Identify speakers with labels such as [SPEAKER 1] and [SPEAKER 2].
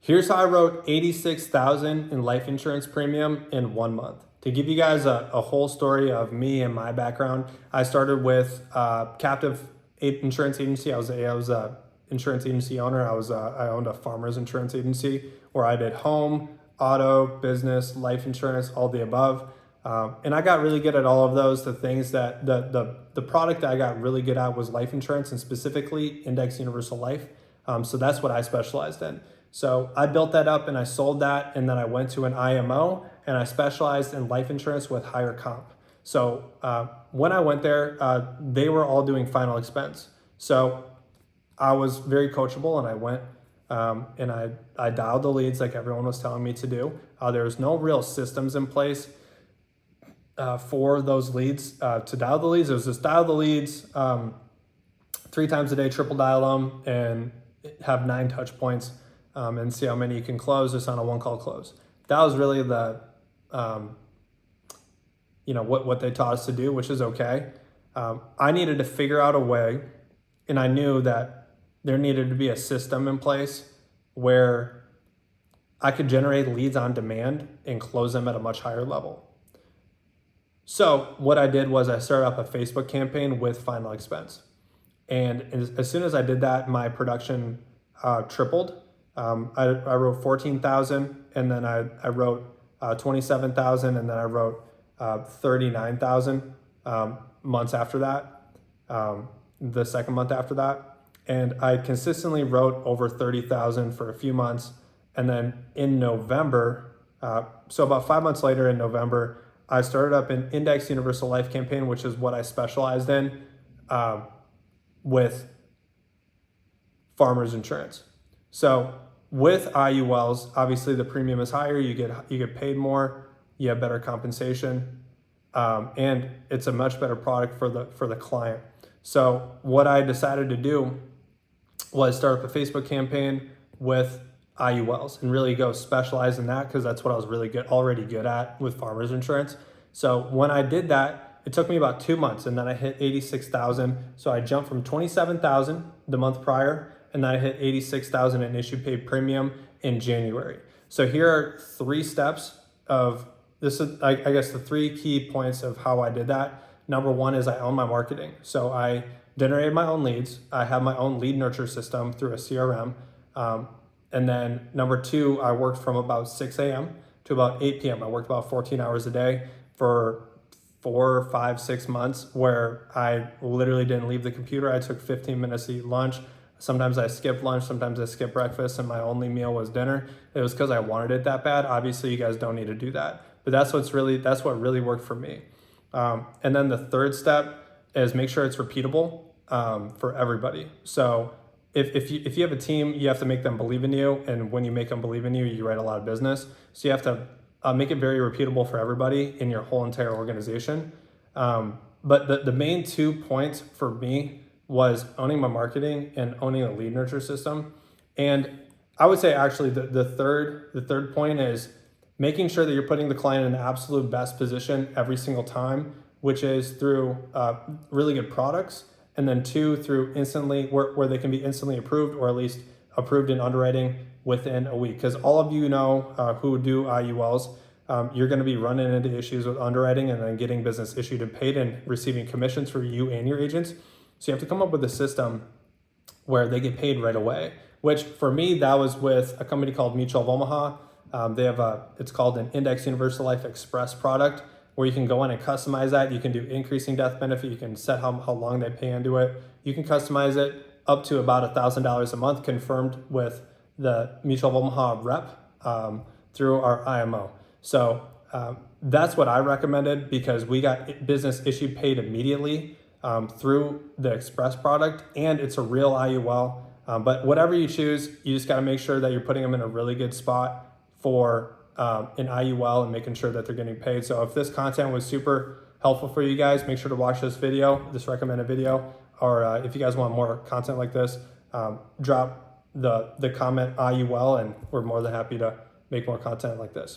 [SPEAKER 1] Here's how I wrote 86,000 in life insurance premium in 1 month. To give you guys a whole story of me and my background, I started with captive insurance agency. I was a insurance agency owner. I owned a farmer's insurance agency where I did home, auto, business, life insurance, all the above. And I got really good at all of those. The things that the product that I got really good at was life insurance, and specifically index universal life. So that's what I specialized in. So I built that up and I sold that, and then I went to an IMO and I specialized in life insurance with higher comp. So when I went there, they were all doing final expense. So I was very coachable, and I went and I dialed the leads like everyone was telling me to do. There was no real systems in place for those leads. To dial the leads, it was just dial the leads 3 times a day, triple dial them, and have 9 touch points. And see how many you can close just on a 1-call close. That was really the, what they taught us to do, which is okay. I needed to figure out a way, and I knew that there needed to be a system in place where I could generate leads on demand and close them at a much higher level. So what I did was I started up a Facebook campaign with final expense. And as soon as I did that, my production tripled. I wrote 14,000, and then I wrote 27,000, and then I wrote 39,000 months after that, the second month after that. And I consistently wrote over 30,000 for a few months. And then in November, so about 5 months later in November, I started up an index universal life campaign, which is what I specialized in with farmers insurance. So with IULs, obviously the premium is higher, you get paid more, you have better compensation, and it's a much better product for the client. So what I decided to do was start up a Facebook campaign with IULs and really go specialize in that, because that's what I was already good at with farmers insurance. So when I did that, it took me about 2 months, and then I hit 86,000. So I jumped from 27,000 the month prior, and then I hit 86,000 in issued paid premium in January. So here are 3 steps of this. I guess the 3 key points of how I did that. Number 1 is I own my marketing. So I generated my own leads. I have my own lead nurture system through a CRM. And then number 2, I worked from about 6 a.m. to about 8 p.m. I worked about 14 hours a day for 4, 5, 6 months, where I literally didn't leave the computer. I took 15 minutes to eat lunch. Sometimes I skipped lunch, sometimes I skipped breakfast, and my only meal was dinner. It was because I wanted it that bad. Obviously, you guys don't need to do that, but that's what really worked for me. And then the 3rd step is make sure it's repeatable for everybody. So if you have a team, you have to make them believe in you, and when you make them believe in you, you write a lot of business. So you have to make it very repeatable for everybody in your whole entire organization. But the main 2 points for me was owning my marketing and owning a lead nurture system. And I would say actually the third point is making sure that you're putting the client in the absolute best position every single time, which is through really good products, and then 2, through instantly where they can be instantly approved, or at least approved in underwriting within a week. Because all of you know who do IULs, you're going to be running into issues with underwriting and then getting business issued and paid and receiving commissions for you and your agents. So you have to come up with a system where they get paid right away, which for me, that was with a company called Mutual of Omaha. They have it's called an Index Universal Life Express product, where you can go in and customize that. You can do increasing death benefit. You can set how long they pay into it. You can customize it up to about $1,000 a month, confirmed with the Mutual of Omaha rep through our IMO. So that's what I recommended, because we got business issued paid immediately through the Express product, and it's a real IUL. But whatever you choose, you just got to make sure that you're putting them in a really good spot for an IUL and making sure that they're getting paid. So if this content was super helpful for you guys, make sure to watch this recommended video, or if you guys want more content like this, drop the comment IUL, and we're more than happy to make more content like this.